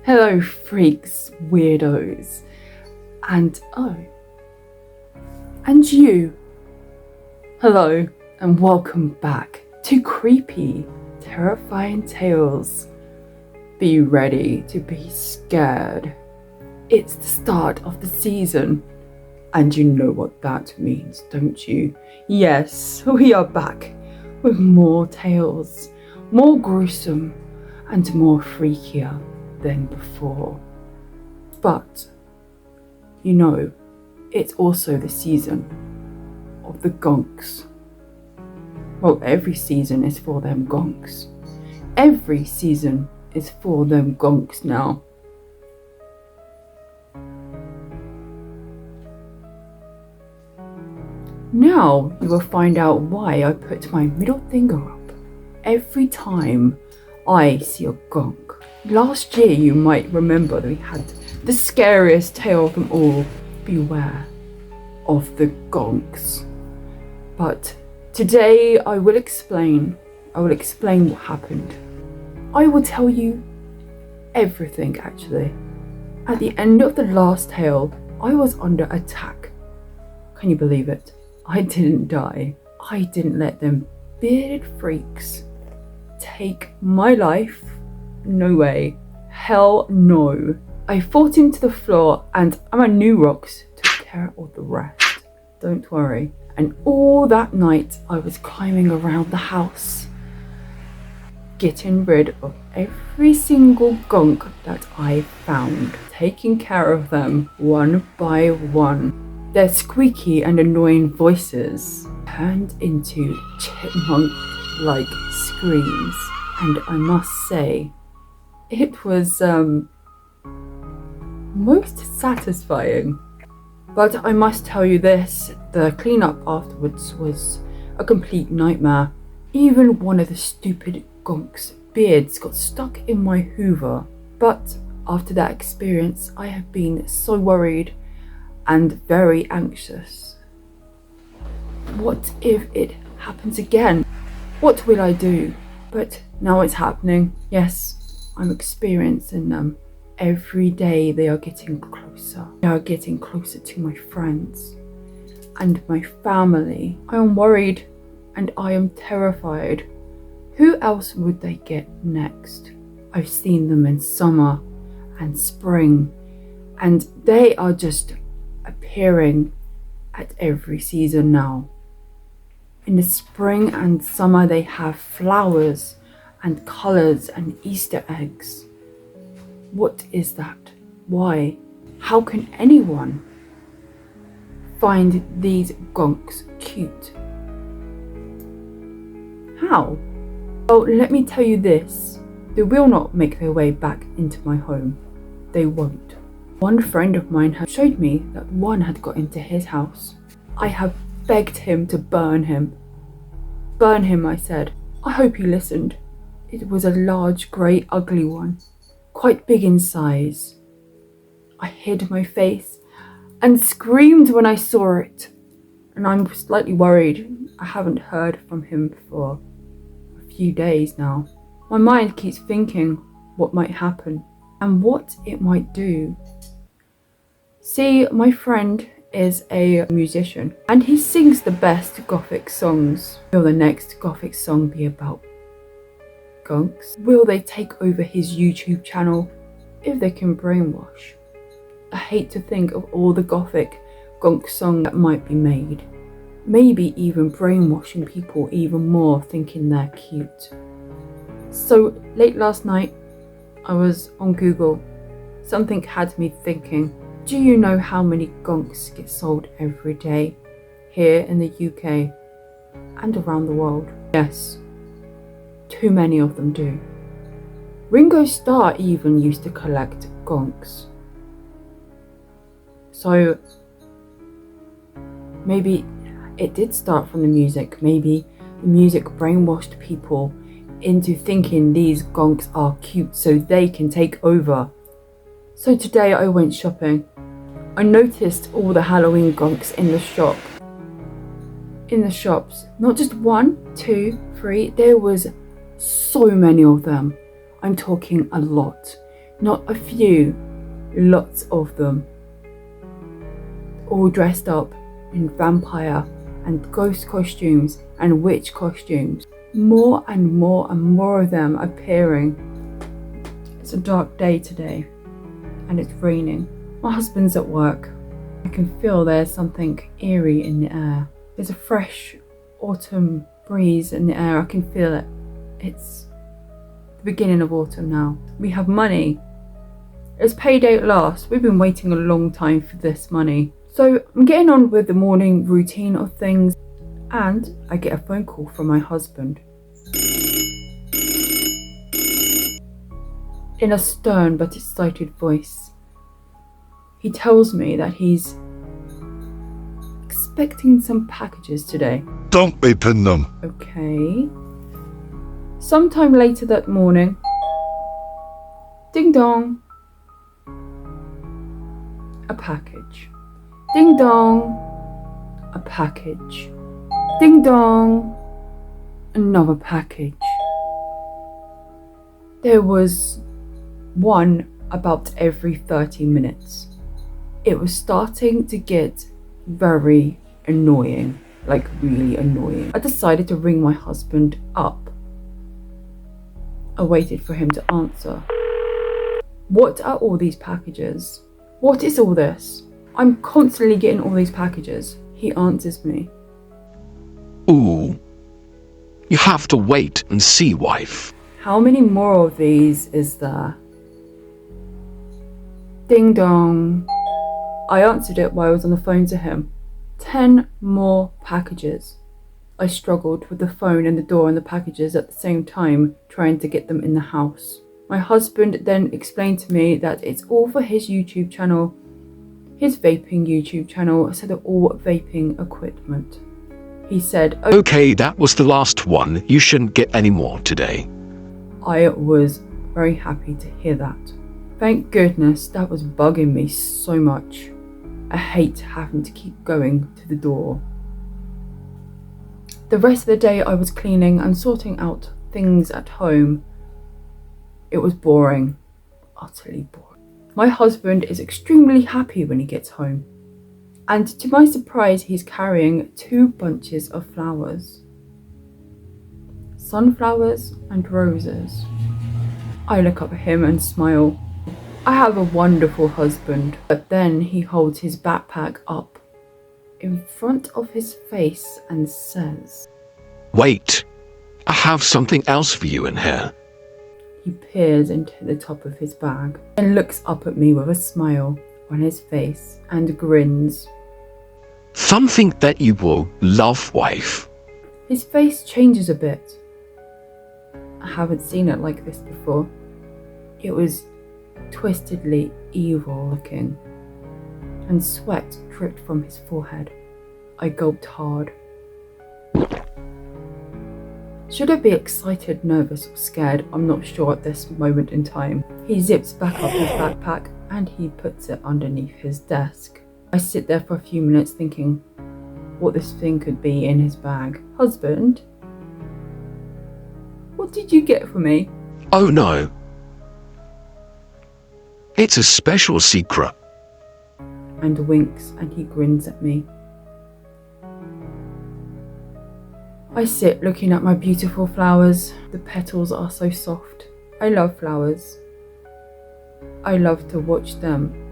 Hello freaks, weirdos, and and you. Hello and welcome back to creepy, terrifying tales. Be ready to be scared. It's the start of the season, and you know what that means, don't you? Yes, we are back with more tales, more gruesome and more freakier than before. But you know, it's also the season of the gonks. Well, every season is for them gonks. Every season is for them gonks now. Now you will find out why I put my middle finger up every time I see a gonk. Last year you might remember that we had the scariest tale of them all, beware of the gonks. But today I will explain what happened. I will tell you everything actually. At the end of the last tale, I was under attack. Can you believe it? I didn't die. I didn't let them bearded freaks take my life. No way. Hell no. I fought into the floor and my new rocks took care of the rest. Don't worry. And all that night I was climbing around the house, getting rid of every single gonk that I found, taking care of them one by one. Their squeaky and annoying voices turned into chipmunk-like screams, and I must say, it was most satisfying. But I must tell you this, the cleanup afterwards was a complete nightmare. Even one of the stupid gonks' beards got stuck in my hoover. But after that experience, I have been so worried and very anxious. What if it happens again? What will I do? But now it's happening. Yes, I'm experiencing them. Every day they are getting closer. They are getting closer to my friends and my family. I am worried and I am terrified. Who else would they get next? I've seen them in summer and spring, and they are just appearing at every season now. In the spring and summer they have flowers and colours and Easter eggs. What is that? Why? How can anyone find these gonks cute? How? Well, let me tell you this. They will not make their way back into my home. They won't. One friend of mine had showed me that one had got into his house. I have begged him to burn him. Burn him, I said. I hope he listened. It was a large, grey, ugly one, quite big in size. I hid my face and screamed when I saw it. And I'm slightly worried. I haven't heard from him for a few days now. My mind keeps thinking what might happen and what it might do. See, my friend is a musician and he sings the best Gothic songs. Will the next Gothic song be about gonks? Will they take over his YouTube channel if they can brainwash? I hate to think of all the Gothic gonk songs that might be made. Maybe even brainwashing people even more, thinking they're cute. So late last night, I was on Google. Something had me thinking, do you know how many gonks get sold every day here in the UK and around the world? Yes, too many of them do. Ringo Starr even used to collect gonks. So maybe it did start from the music. Maybe the music brainwashed people into thinking these gonks are cute so they can take over. So today I went shopping. I noticed all the Halloween gonks in the shop. In the shops, not just 1, 2, 3, there was so many of them. I'm talking a lot. Not a few, lots of them. All dressed up in vampire and ghost costumes and witch costumes. More and more and more of them appearing. It's a dark day today and it's raining. My husband's at work. I can feel there's something eerie in the air. There's a fresh autumn breeze in the air. I can feel it. It's the beginning of autumn now. We have money. It's payday at last. We've been waiting a long time for this money. So I'm getting on with the morning routine of things, and I get a phone call from my husband. In a stern but excited voice, he tells me that he's expecting some packages today. Don't open them. Okay. Sometime later that morning, ding dong, a package. Ding dong, a package. Ding dong, another package. There was one about every 30 minutes. It was starting to get very annoying, like really annoying. I decided to ring my husband up. I waited for him to answer. What are all these packages? What is all this? I'm constantly getting all these packages. He answers me. Ooh. You have to wait and see, wife. How many more of these is there? Ding dong. I answered it while I was on the phone to him. 10 more packages. I struggled with the phone and the door and the packages at the same time, trying to get them in the house. My husband then explained to me that it's all for his YouTube channel, his vaping YouTube channel, so they're all vaping equipment. He said, Okay, that was the last one. You shouldn't get any more today. I was very happy to hear that. Thank goodness, that was bugging me so much. I hate having to keep going to the door. The rest of the day I was cleaning and sorting out things at home. It was boring, utterly boring. My husband is extremely happy when he gets home. And to my surprise, he's carrying 2 bunches of flowers. Sunflowers and roses. I look up at him and smile. I have a wonderful husband. But then he holds his backpack up in front of his face and says, Wait, I have something else for you in here. He peers into the top of his bag and looks up at me with a smile on his face and grins. Something that you will love, wife. His face changes a bit. I haven't seen it like this before. It was twistedly evil looking, and sweat dripped from his forehead. I gulped hard. Should I be excited, nervous, or scared? I'm not sure at this moment in time. He zips back up his backpack and he puts it underneath his desk. I sit there for a few minutes thinking what this thing could be in his bag. Husband, what did you get for me? Oh no. It's a special secret. And winks and he grins at me. I sit looking at my beautiful flowers. The petals are so soft. I love flowers. I love to watch them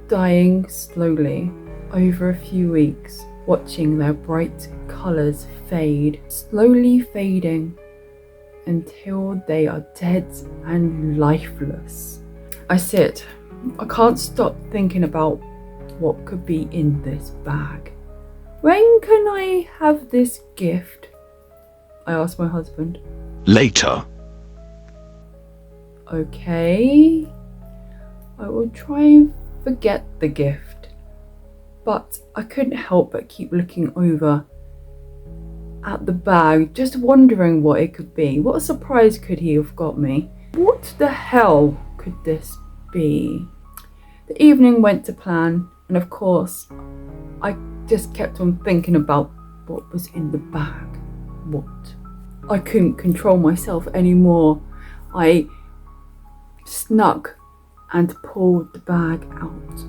dying slowly over a few weeks, watching their bright colours fade, slowly fading until they are dead and lifeless. I sit. I can't stop thinking about what could be in this bag. When can I have this gift? I asked my husband. Later. Okay. I will try and forget the gift. But I couldn't help but keep looking over at the bag, just wondering what it could be. What surprise could he have got me? What the hell could this be? The evening went to plan, and of course, I just kept on thinking about what was in the bag. What? I couldn't control myself anymore. I snuck and pulled the bag out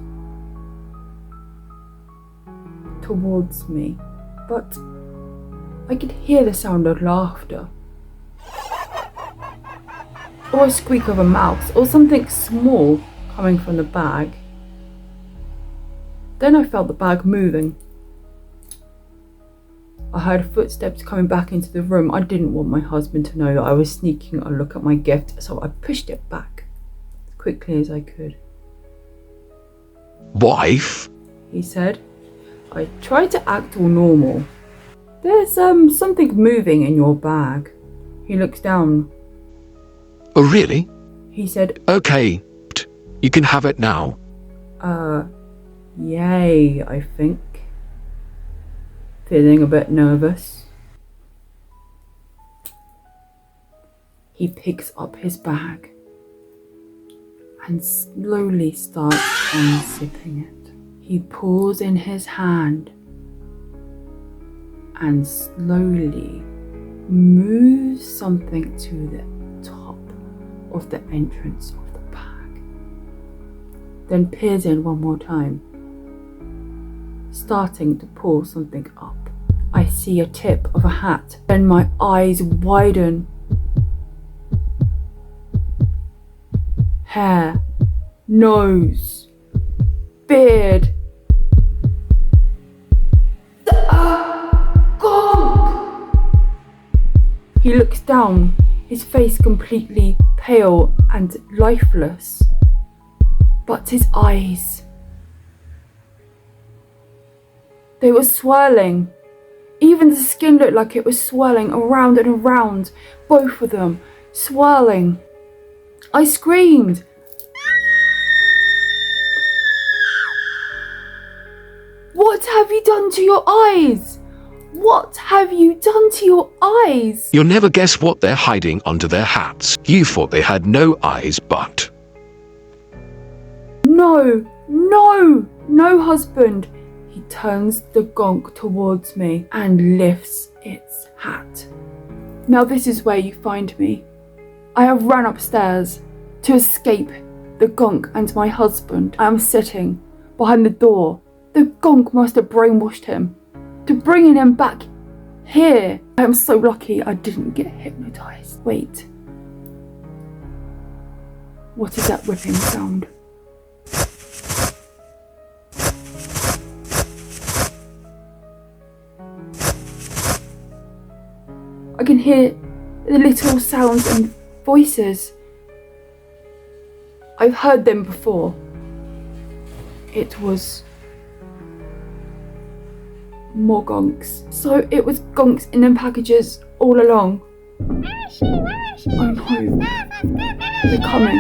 towards me, but I could hear the sound of laughter, or a squeak of a mouse, or something small coming from the bag. Then I felt the bag moving. I heard footsteps coming back into the room. I didn't want my husband to know that I was sneaking a look at my gift, so I pushed it back as quickly as I could. Wife? He said. I tried to act all normal. There's something moving in your bag. He looks down. Oh, really? He said, Okay, you can have it now. Yay, I think. Feeling a bit nervous. He picks up his bag and slowly starts unzipping it. He pulls in his hand and slowly moves something to the top of the entrance of the bag. Then peers in one more time, starting to pull something up. I see a tip of a hat, then my eyes widen. Hair, nose, beard. Gonk! He looks down, his face completely pale and lifeless, but his eyes, they were swirling. Even the skin looked like it was swirling around and around, both of them swirling. I screamed. What have you done to your eyes? What have you done to your eyes? You'll never guess what they're hiding under their hats. You thought they had no eyes, but... No, husband. He turns the gonk towards me and lifts its hat. Now this is where you find me. I have run upstairs to escape the gonk and my husband. I am sitting behind the door. The gonk must have brainwashed him to bringing him back here. I am so lucky I didn't get hypnotized. Wait. What is that whipping sound? I can hear the little sounds and voices. I've heard them before. It was more gonks. So it was gonks in them packages all along. I'm home. They're coming.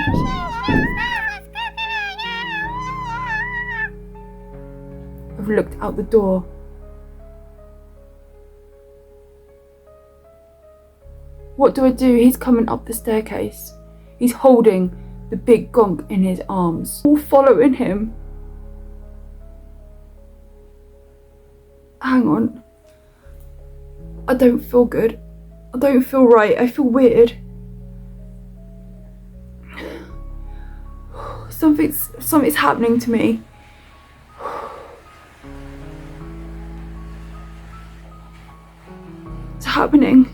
I've looked out the door. What do I do? He's coming up the staircase. He's holding the big gonk in his arms. All following him. Hang on. I don't feel good. I don't feel right. I feel weird. Something's happening to me. It's happening.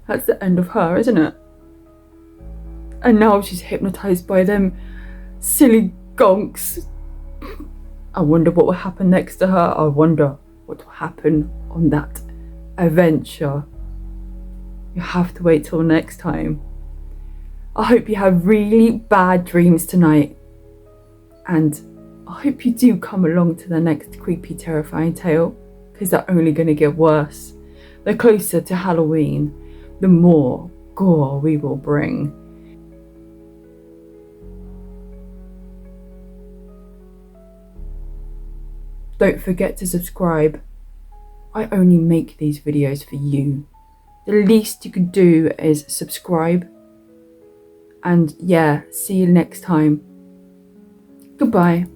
That's the end of her, isn't it? And now she's hypnotized by them silly gonks. I wonder what will happen next to her. I wonder what will happen on that adventure. You have to wait till next time. I hope you have really bad dreams tonight. And I hope you do come along to the next creepy, terrifying tale, because they're only going to get worse. The closer to Halloween, the more gore we will bring. Don't forget to subscribe. I only make these videos for you. The least you can do is subscribe And yeah, see you next time. Goodbye.